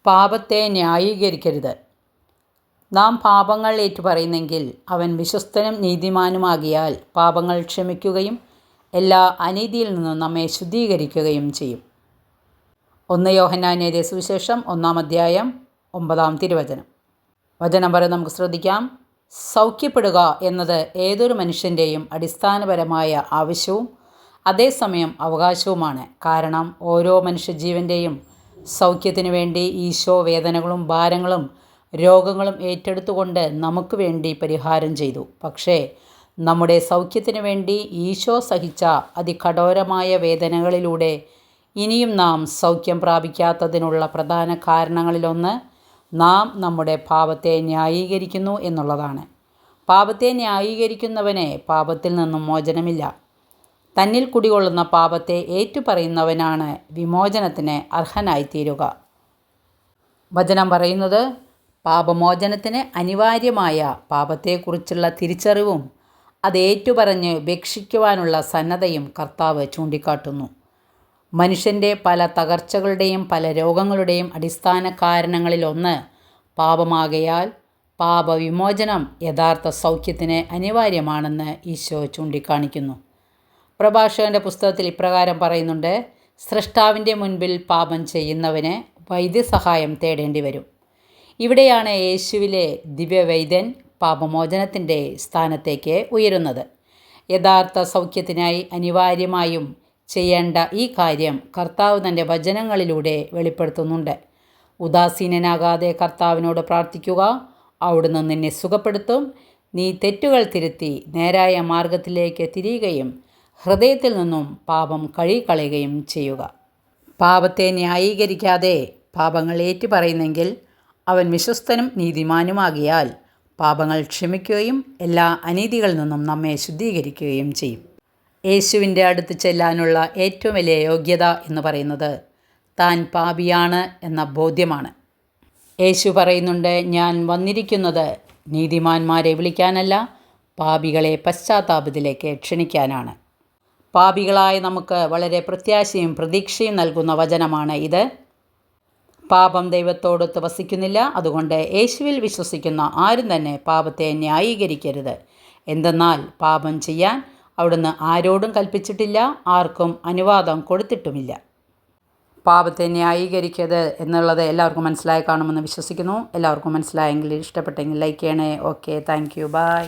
പാപത്തെ ന്യായീകരിക്കരുത്. നാം പാപങ്ങൾ ഏറ്റുപറയുന്നെങ്കിൽ അവൻ വിശ്വസ്തനും നീതിമാനുമാകിയാൽ പാപങ്ങൾ ക്ഷമിക്കുകയും എല്ലാ അനീതിയിൽ നിന്നും നമ്മെ ശുദ്ധീകരിക്കുകയും ചെയ്യും. 1 യോഹന്നാൻ എഴുതിയ സുവിശേഷം 1-ാം അധ്യായം 9-ാം തിരുവചനം. വചനം നമുക്ക് ശ്രദ്ധിക്കാം. സൗഖ്യപ്പെടുക എന്നത് ഏതൊരു മനുഷ്യൻ്റെയും അടിസ്ഥാനപരമായ ആവശ്യവും അതേസമയം അവകാശവുമാണ്. കാരണം ഓരോ മനുഷ്യജീവൻ്റെയും സൗഖ്യത്തിനു വേണ്ടി ഈശോ വേദനകളും ഭാരങ്ങളും രോഗങ്ങളും ഏറ്റെടുത്തുകൊണ്ട് നമുക്ക് വേണ്ടി പരിഹാരം ചെയ്തു. പക്ഷേ നമ്മുടെ സൗഖ്യത്തിനു വേണ്ടി ഈശോ സഹിച്ച അതികഠോരമായ വേദനകളിലൂടെ ഇനിയും നാം സൗഖ്യം പ്രാപിക്കാത്തതിനുള്ള പ്രധാന കാരണങ്ങളിലൊന്ന് നാം നമ്മുടെ പാപത്തെ ന്യായീകരിക്കുന്നു എന്നുള്ളതാണ്. പാപത്തെ ന്യായീകരിക്കുന്നവന് പാപത്തിൽ നിന്നും മോചനമില്ല. തന്നിൽ കുടികൊള്ളുന്ന പാപത്തെ ഏറ്റുപറയുന്നവനാണ് വിമോചനത്തിന് അർഹനായിത്തീരുക. വചനം പറയുന്നത് പാപമോചനത്തിന് അനിവാര്യമായ പാപത്തെക്കുറിച്ചുള്ള തിരിച്ചറിവും അത് ഏറ്റുപറഞ്ഞ് ഉപേക്ഷിക്കുവാനുള്ള സന്നദ്ധയും കർത്താവ് ചൂണ്ടിക്കാട്ടുന്നു. മനുഷ്യൻ്റെ പല തകർച്ചകളുടെയും പല രോഗങ്ങളുടെയും അടിസ്ഥാന കാരണങ്ങളിലൊന്ന് പാപമാകയാൽ പാപവിമോചനം യഥാർത്ഥ സൗഖ്യത്തിന് അനിവാര്യമാണെന്ന് ഈശോ ചൂണ്ടിക്കാണിക്കുന്നു. പ്രഭാഷകൻ്റെ പുസ്തകത്തിൽ ഇപ്രകാരം പറയുന്നുണ്ട്: സ്രഷ്ടാവിൻ്റെ മുൻപിൽ പാപം ചെയ്യുന്നവന് വൈദ്യസഹായം തേടേണ്ടി വരും. ഇവിടെയാണ് യേശുവിലെ ദിവ്യവൈദ്യൻ പാപമോചനത്തിൻ്റെ സ്ഥാനത്തേക്ക് ഉയരുന്നത്. യഥാർത്ഥ സൗഖ്യത്തിനായി അനിവാര്യമായും ചെയ്യേണ്ട ഈ കാര്യം കർത്താവ് തൻ്റെ വചനങ്ങളിലൂടെ വെളിപ്പെടുത്തുന്നുണ്ട്. ഉദാസീനനാകാതെ കർത്താവിനോട് പ്രാർത്ഥിക്കുക. അവിടുന്ന് നിന്നെ സുഖപ്പെടുത്തും. നീ തെറ്റുകൾ തിരുത്തി നേരായ മാർഗത്തിലേക്ക് തിരിയുകയും ഹൃദയത്തിൽ നിന്നും പാപം കഴുകിക്കളയുകയും ചെയ്യുക. പാപത്തെ ന്യായീകരിക്കാതെ പാപങ്ങൾ ഏറ്റുപറയുന്നെങ്കിൽ അവൻ വിശ്വസ്തനും നീതിമാനുമാകിയാൽ പാപങ്ങൾ ക്ഷമിക്കുകയും എല്ലാ അനീതികളിൽ നിന്നും നമ്മെ ശുദ്ധീകരിക്കുകയും ചെയ്യും. യേശുവിൻ്റെ അടുത്ത് ചെല്ലാനുള്ള ഏറ്റവും വലിയ യോഗ്യത എന്ന് പറയുന്നത് താൻ പാപിയാണ് എന്ന ബോധ്യമാണ്. യേശു പറയുന്നുണ്ട്, ഞാൻ വന്നിരിക്കുന്നത് നീതിമാന്മാരെ വിളിക്കാനല്ല, പാപികളെ പശ്ചാത്താപത്തിലേക്ക് ക്ഷണിക്കാനാണ്. പാപികളായ നമുക്ക് വളരെ പ്രത്യാശയും പ്രതീക്ഷയും നൽകുന്ന വചനമാണ് ഇത്. പാപം ദൈവത്തോടൊത്ത് വസിക്കുന്നില്ല. അതുകൊണ്ട് യേശുവിൽ വിശ്വസിക്കുന്ന ആരും തന്നെ പാപത്തെ ന്യായീകരിക്കരുത്. എന്തെന്നാൽ പാപം ചെയ്യാൻ അവിടുന്ന് ആരോടും കൽപ്പിച്ചിട്ടില്ല, ആർക്കും അനുവാദം കൊടുത്തിട്ടുമില്ല. പാപത്തെ ന്യായീകരിക്കരുത് എന്നുള്ളത് എല്ലാവർക്കും മനസ്സിലായി കാണുമെന്ന് വിശ്വസിക്കുന്നു. എല്ലാവർക്കും മനസ്സിലായെങ്കിൽ ഇഷ്ടപ്പെട്ടെങ്കിൽ ലൈക്ക് ചെയ്യണേ. Okay, thank you, by.